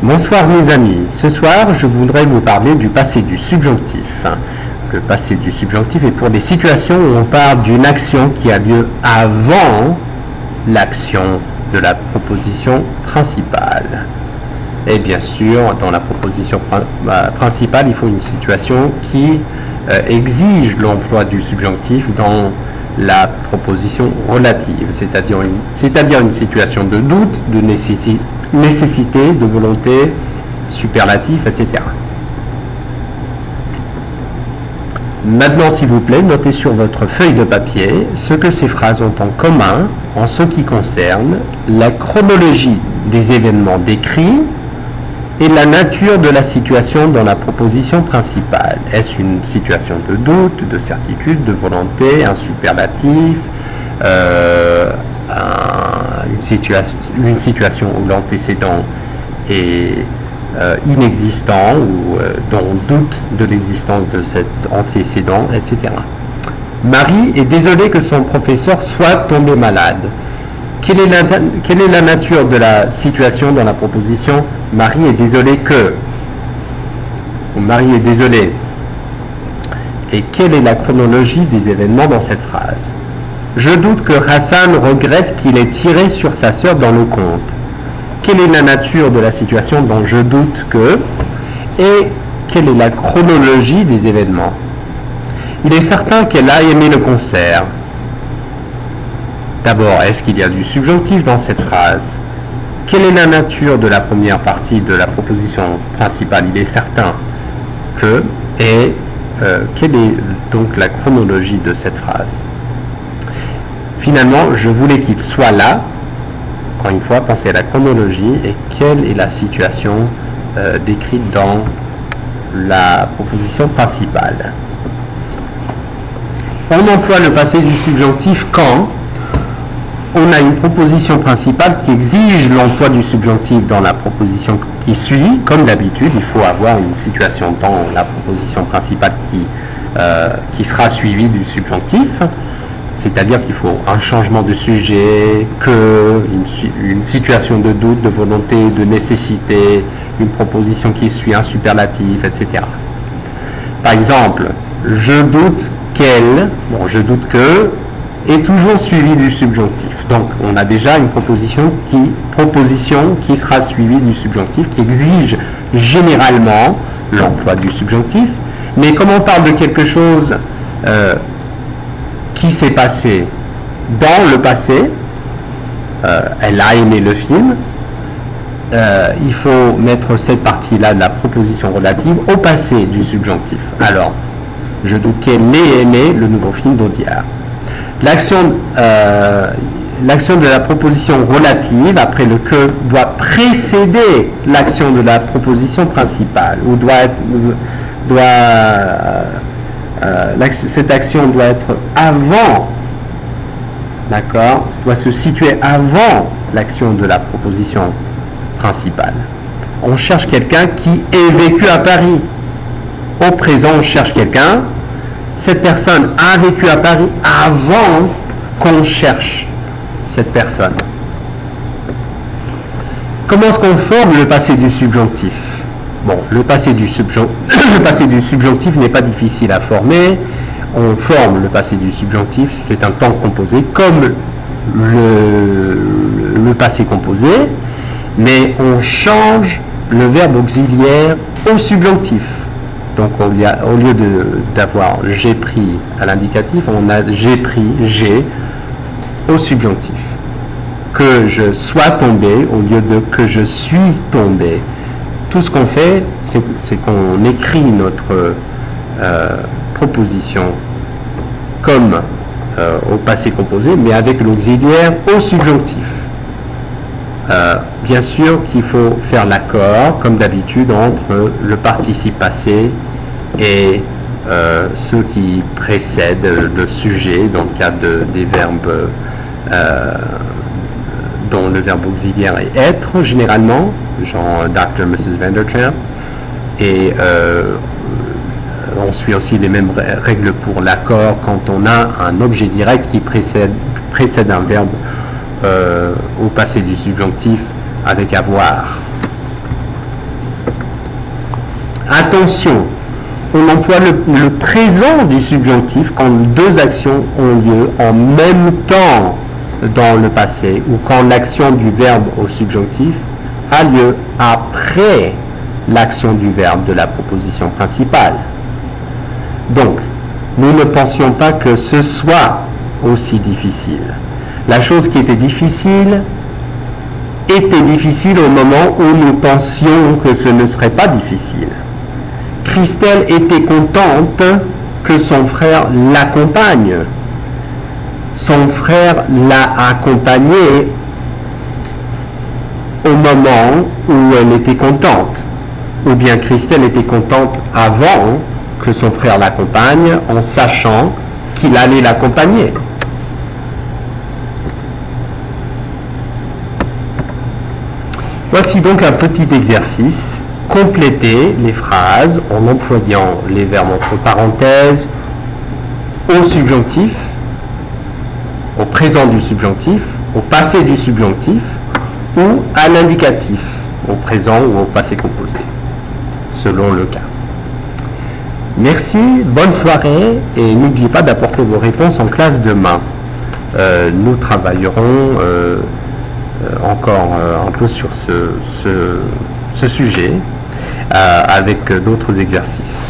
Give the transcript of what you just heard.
Bonsoir mes amis, ce soir je voudrais vous parler du passé du subjonctif. Le passé du subjonctif est pour des situations où on parle d'une action qui a lieu avant l'action de la proposition principale. Et bien sûr, dans la proposition principale, il faut une situation qui exige l'emploi du subjonctif dans la proposition relative, c'est-à-dire une situation de doute, de nécessité, de volonté, superlatif, etc. Maintenant, s'il vous plaît, notez sur votre feuille de papier ce que ces phrases ont en commun en ce qui concerne la chronologie des événements décrits et la nature de la situation dans la proposition principale. Est-ce une situation de doute, de certitude, de volonté, un superlatif, une situation où l'antécédent est inexistant ou dont on doute de l'existence de cet antécédent, etc. Marie est désolée que son professeur soit tombé malade. Quelle est la nature de la situation dans la proposition Marie est désolée que, ou Marie est désolée? Et quelle est la chronologie des événements dans cette phrase? Je doute que Hassan regrette qu'il ait tiré sur sa sœur dans le conte. Quelle est la nature de la situation dont je doute que? Et quelle est la chronologie des événements? Il est certain qu'elle a aimé le concert. D'abord, est-ce qu'il y a du subjonctif dans cette phrase? Quelle est la nature de la première partie de la proposition principale? Il est certain que. Et quelle est donc la chronologie de cette phrase? Finalement, je voulais qu'il soit là. Encore une fois, pensez à la chronologie et quelle est la situation décrite dans la proposition principale. On emploie le passé du subjonctif quand on a une proposition principale qui exige l'emploi du subjonctif dans la proposition qui suit. Comme d'habitude, il faut avoir une situation dans la proposition principale qui sera suivie du subjonctif. C'est-à-dire qu'il faut un changement de sujet, une situation de doute, de volonté, de nécessité, une proposition qui suit un superlatif, etc. Par exemple, je doute qu'elle, je doute que, est toujours suivi du subjonctif. Donc, on a déjà une proposition qui sera suivie du subjonctif, qui exige généralement l'emploi du subjonctif. Mais comme on parle de quelque chose qui s'est passé dans le passé, elle a aimé le film, il faut mettre cette partie-là de la proposition relative au passé du subjonctif. Alors, je doute qu'elle ait aimé le nouveau film d'Audiard. L'action de la proposition relative, après le que, doit précéder l'action de la proposition principale, ou cette action doit être avant, d'accord, doit se situer avant l'action de la proposition principale. On cherche quelqu'un qui est vécu à Paris. Au présent, on cherche quelqu'un. Cette personne a vécu à Paris avant qu'on cherche cette personne. Comment est-ce qu'on forme le passé du subjonctif? Bon, le passé du subjonctif n'est pas difficile à former. On forme le passé du subjonctif, c'est un temps composé comme le passé composé, mais on change le verbe auxiliaire au subjonctif. Donc au lieu d'avoir j'ai pris à l'indicatif, on a j'ai pris, j'ai au subjonctif. Que je sois tombé au lieu de que je suis tombé. Tout ce qu'on fait, c'est qu'on écrit notre proposition comme au passé composé, mais avec l'auxiliaire au subjonctif. Bien sûr qu'il faut faire l'accord, comme d'habitude, entre le participe passé et ceux qui précèdent le sujet, dans le cas des verbes dont le verbe auxiliaire est être, généralement, genre Dr. Mrs. Vandertramp. Et on suit aussi les mêmes règles pour l'accord quand on a un objet direct qui précède un verbe au passé du subjonctif avec avoir. Attention, on emploie le présent du subjonctif quand deux actions ont lieu en même temps dans le passé ou quand l'action du verbe au subjonctif a lieu après l'action du verbe de la proposition principale. Donc, nous ne pensions pas que ce soit aussi difficile. La chose qui était difficile au moment où nous pensions que ce ne serait pas difficile. Christelle était contente que son frère l'accompagne. Son frère l'a accompagnée au moment où elle était contente. Ou bien Christelle était contente avant que son frère l'accompagne en sachant qu'il allait l'accompagner. Voici donc un petit exercice. Complétez les phrases en employant les verbes entre parenthèses au subjonctif, au présent du subjonctif, au passé du subjonctif ou à l'indicatif, au présent ou au passé composé, selon le cas. Merci, bonne soirée et n'oubliez pas d'apporter vos réponses en classe demain. Nous travaillerons encore un peu sur ce sujet avec d'autres exercices.